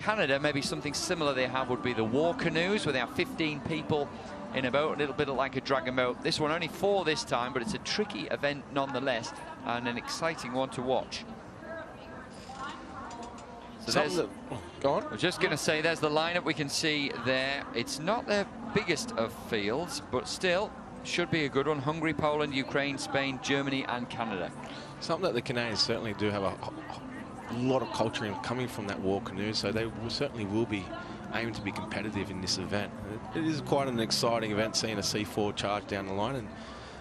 Canada, maybe something similar they have would be the war canoes, where they have 15 people in a boat, a little bit like a dragon boat. This one only 4 this time, but it's a tricky event nonetheless, and an exciting one to watch. So go on. I was just going to say, there's the lineup we can see there. It's not the biggest of fields, but still should be a good one. Hungary, Poland, Ukraine, Spain, Germany and Canada. Something that the Canadians certainly do have a lot of culture in coming from that war canoe, so they certainly will be aiming to be competitive in this event. It is quite an exciting event, seeing a C-4 charge down the line, and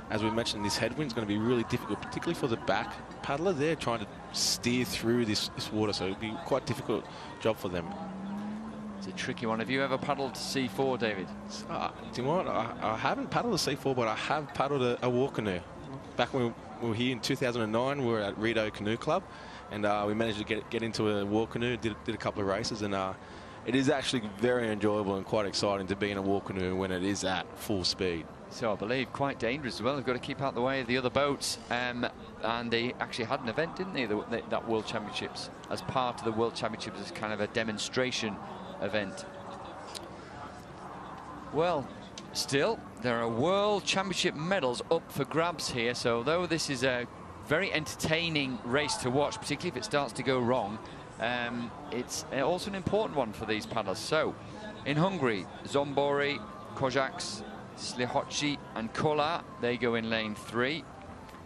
as we mentioned, this headwind is going to be really difficult, particularly for the back paddler. They're trying to steer through this water, so it'll be quite a difficult job for them. It's a tricky one. Have you ever paddled C-4, David? Do you know what? I haven't paddled a C-4, but I have paddled a war canoe. Back when we were here in 2009, we were at Rideau Canoe Club, and we managed to get into a war canoe, did a couple of races, and it is actually very enjoyable and quite exciting to be in a war canoe when it is at full speed. So I believe quite dangerous as well. They've got to keep out the way of the other boats. And they actually had an event, didn't they, that World Championships, as part of the World Championships, as kind of a demonstration event. Well, still, there are World Championship medals up for grabs here. So although this is a very entertaining race to watch, particularly if it starts to go wrong, it's also an important one for these paddlers. So in Hungary, Zombori, Kozaks, Slihoci and Kola, they go in lane 3.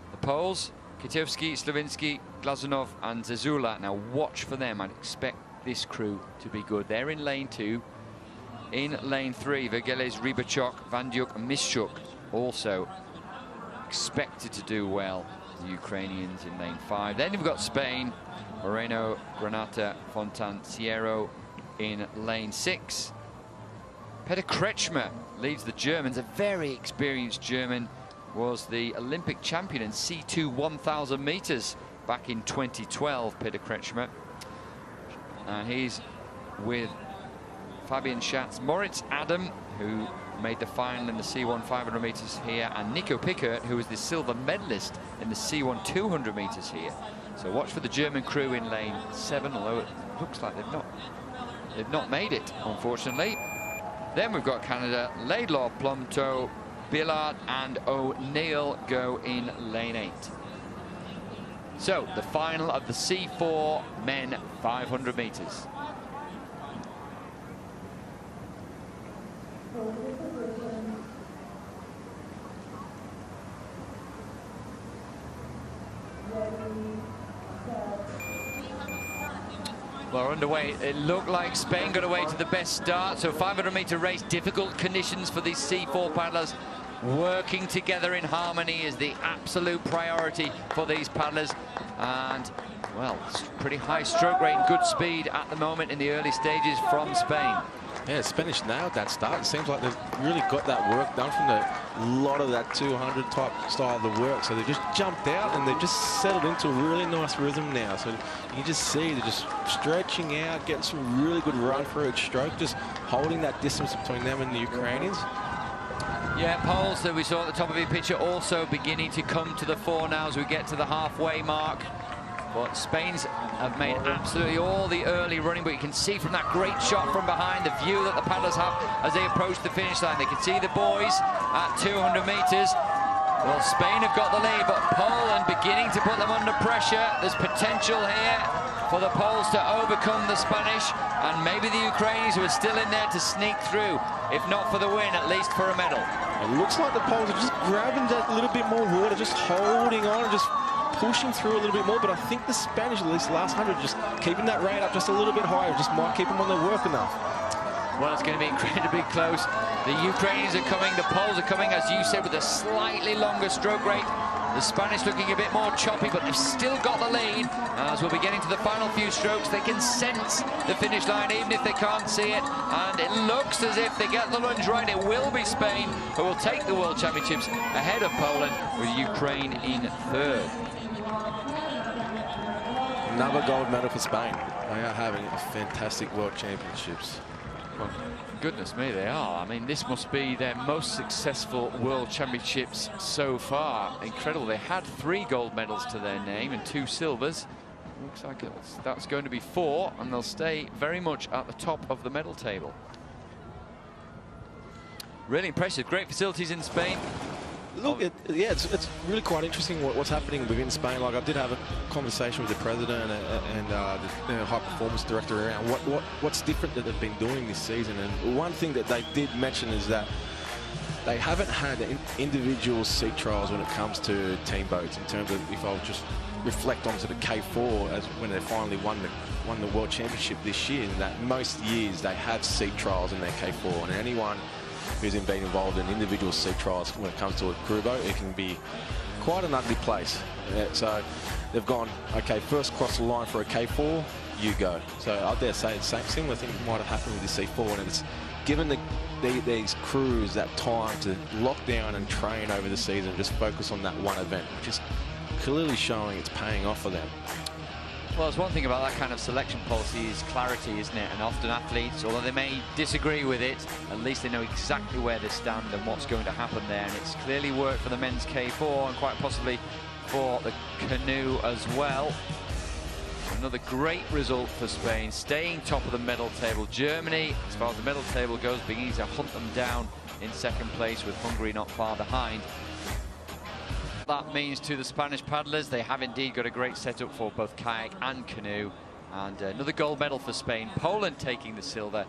The Poles, Kitievski, Slavinsky, Glazunov and Zazula. Now watch for them. I'd expect this crew to be good. They're in lane 2. In lane 3, Vergeles, Rybachok, Vandyuk and Mischuk also expected to do well. The Ukrainians in lane 5. Then you've got Spain, Moreno, Granata, Fontan, Sierro in lane 6. Peter Kretschmer leads the Germans. A very experienced German, was the Olympic champion in C2 1,000 meters back in 2012, Peter Kretschmer. And he's with Fabian Schatz, Moritz Adam, who made the final in the C1 500 meters here, and Nico Pickert, who was the silver medalist in the C1 200 meters here. So watch for the German crew in lane 7, although it looks like they've not made it, unfortunately. Then we've got Canada. Laidlaw, Plumto, Billard and O'Neill go in lane 8. So the final of the C4 men 500 meters. Well, underway. It looked like Spain got away to the best start. So 500-meter race, difficult conditions for these C4 paddlers. Working together in harmony is the absolute priority for these paddlers. And, well, pretty high stroke rate and good speed at the moment in the early stages from Spain. Yeah, Spanish nailed that start. It seems like they've really got that work done from a lot of that 200 type style of the work. So they just jumped out and they've just settled into a really nice rhythm now. So you can just see they're just stretching out, getting some really good run for each stroke, just holding that distance between them and the Ukrainians. Yeah, Poles that we saw at the top of your picture also beginning to come to the fore now as we get to the halfway mark. But Spain's have made absolutely all the early running, but you can see from that great shot from behind the view that the paddlers have as they approach the finish line. They can see the boys at 200 meters. Well, Spain have got the lead, but Poland beginning to put them under pressure. There's potential here for the Poles to overcome the Spanish, and maybe the Ukrainians who are still in there to sneak through, if not for the win, at least for a medal. It looks like the Poles are just grabbing that little bit more water, just holding on, just pushing through a little bit more, but I think the Spanish, at least the last 100, just keeping that rate up just a little bit higher, just might keep them on their work enough. Well, it's going to be incredibly close. The Ukrainians are coming, the Poles are coming, as you said, with a slightly longer stroke rate. The Spanish looking a bit more choppy, but they've still got the lead. As we'll be getting to the final few strokes, they can sense the finish line, even if they can't see it. And it looks as if they get the lunge right, it will be Spain who will take the World Championships ahead of Poland, with Ukraine in 3rd. Another gold medal for Spain. They are having a fantastic World Championships. Well, goodness me, they are. I mean, this must be their most successful World Championships so far. Incredible. They had 3 gold medals to their name and 2 silvers. Looks like that's going to be 4, and they'll stay very much at the top of the medal table. Really impressive. Great facilities in Spain. Look, it's really quite interesting what's happening within Spain. Like, I did have a conversation with the president and the high performance director around what's different that they've been doing this season. And one thing that they did mention is that they haven't had individual seat trials when it comes to team boats. In terms of, if I'll just reflect onto the K4 as when they finally won the World Championship this year, and that most years they have seat trials in their K4, and anyone who's been involved in individual seat trials when it comes to a crew boat, it can be quite an ugly place. So they've gone, okay, first cross the line for a K4, you go. So I dare say the similar thing might have happened with the C4, and it's given these crews that time to lock down and train over the season, just focus on that one event, which is clearly showing it's paying off for them. Well, there's one thing about that kind of selection policy is clarity, isn't it? And often athletes, although they may disagree with it, at least they know exactly where they stand and what's going to happen there. And it's clearly worked for the men's K4 and quite possibly for the Canoe as well. Another great result for Spain, staying top of the medal table. Germany, as far as the medal table goes, beginning to hunt them down in second place, with Hungary not far behind. That means to the Spanish paddlers, they have indeed got a great setup for both kayak and canoe. And another gold medal for Spain. Poland taking the silver.